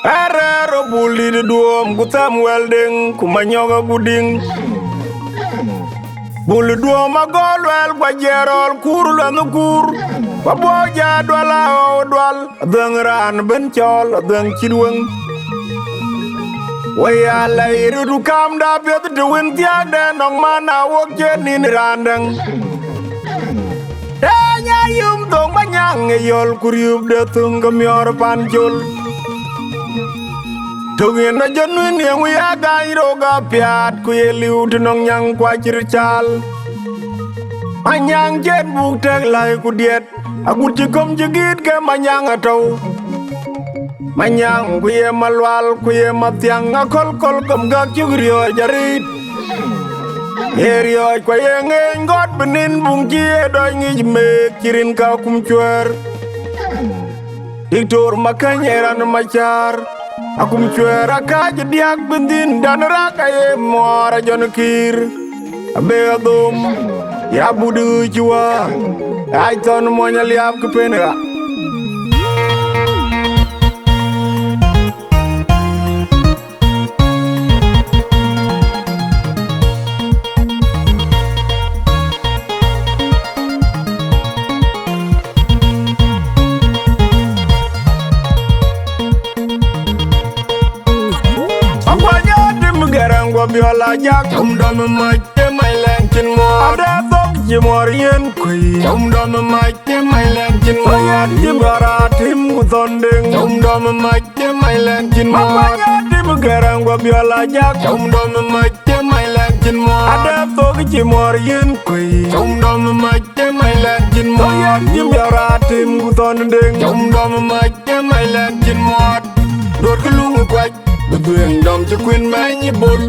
Arero buli de duom ku Samuel ding ku manyoga guding. Buli duom agolwel kwa jerol kuru lanu kur. Waboja dwala o dwal adeng ran ben chol adeng chidweng. Wayala irudu kam da piet de win tiag de nong mana wok jenin randeng. Danya yum dong banyang yol kuriub de tunggam yor panjul. Tungin na janun yang wiaga iroga piat kuyeliu tunong nyang kwa chirchal. Manyang jen buk tek lai kudiet agut jikom jigit ke manyang atau. Manyang kuye malwal kuye matiang akol kol kom gak chugrio jarit. Herio kuye ngeng got benin bung cie doi ngij mek kirin kau kum cuer. Diktur makanya ran macar. Akum cuer akaja diak bentin dan rakaye muara jonekir. Abe adum ya budu jua. Aiton monya liap kepenera. Biola jak chum dom mai te mai len chin mo ada tok ji mor yen kui chum dom mai te mai len chin mo ya ji bara tim ku tonding chum dom mai te mai len chin mo ya tim garang go biola jak chum dom mai te mai len chin mo ada tok ji mor yen kui chum dom mai te mai len chin mo ya ji bara tim ku tonding chum dom mai te mai len chin mo dot kulung kwaj Betueng dom cekwin menyi bul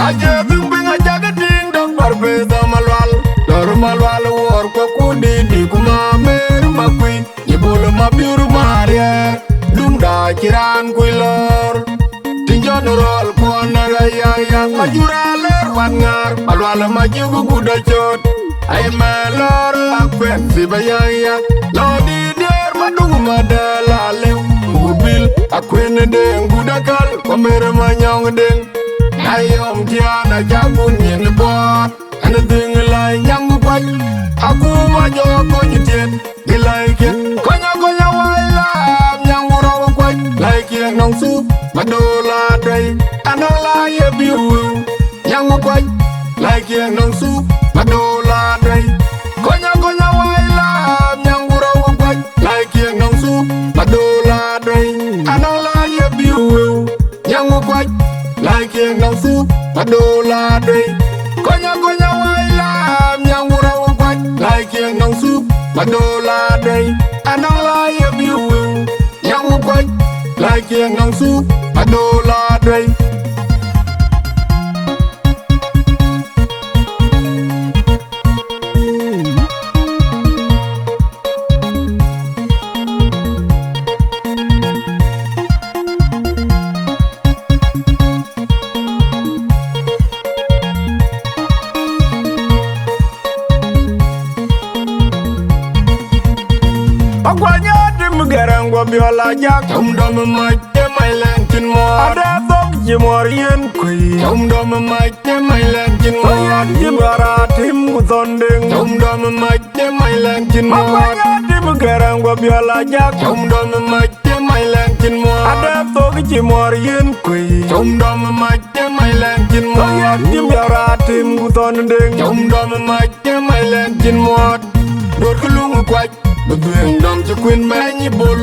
Aja bimbing aja geding dong barbeza malwal Lor malwal war kwa kundi di kumamer makwi Nyebul mabiur maria Dumda kiran kui lor Tinjon rol kuana gaya yang majura ler wan ngar Malwal maju guguda chot Ay melor akwen si bayaya Lodi der madung madala lew Bil akwen deng budakal Komere manyong deng Ayom tiana jabun yen bot Ana deng lai nyang kwaj Aku majo ko nyitien Gilai kien Konya konya waila Nyang uraw kwaj Lai kien nong su Madola day Anong lai biu Nyang kwaj Lai kien nong su Madola day Konya konya waila Nyang uraw kwaj Lai kien nong su Madola day Anong lai biu Nyang kwaj Lai kien nong su Madola day Konya konya waila Nyang uraw kwaj Lai kien nong su Madola day Anong lai biu Nyang kwaj Lai kien nong su Madola day Akwanya dim garang go biola jak chum dom mai te mai len chin mo ada tok ji mor yen kui chum dom mai te mai len chin mo ya ji bara tim ku tonding chum dom mai te mai len chin mo akwanya dim garang go biola jak chum dom mai te mai len chin mo ada tok ji mor yen kui chum dom mai te mai len chin mo ya ji bara tim ku tonding chum dom mai te mai len chin mo dot kulung kwaj Betueng dom cekwin menyi bul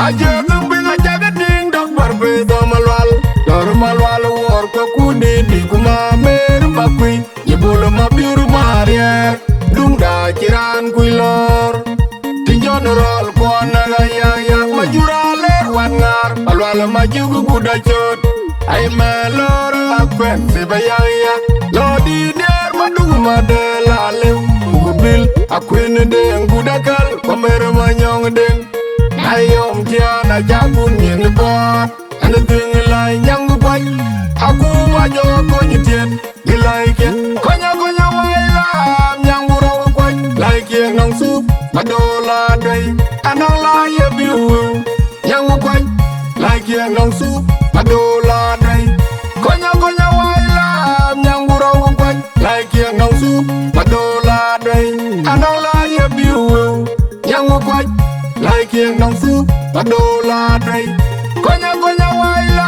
Aja bimbing aja geding dong barbeza malwal Lor malwal war kwa kundi di kumamer makwi Nyebul mabiur maria Dumda kiran kui lor Tinjon rol kuana gaya yang majura ler wan ngar Malwal maju guguda chot Ay melor akwen si bayaya Lodi der madung madela lew Bil akwen deng budakal Komere manyong deng Ayom tiana jabun yen bot Ana deng lai nyang kwaj Aku majo ko nyitien Gilai kien Konya konya waila Nyang uraw kwaj Lai kien nong su Madola day Anong lai biu Nyang kwaj Lai kien kieng nong su Madola day Konya konya waila Nyangura wangkwany Lai kieng nong su Madola day Anola ye biu Nyangu kwany Lai kieng nong su Madola day Konya konya waila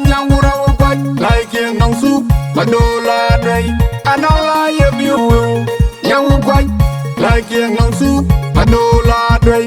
Nyangura wangkwany Lai kieng nong su Madola day Anola ye biu Nyangu kwany Lai kieng nong su Madola day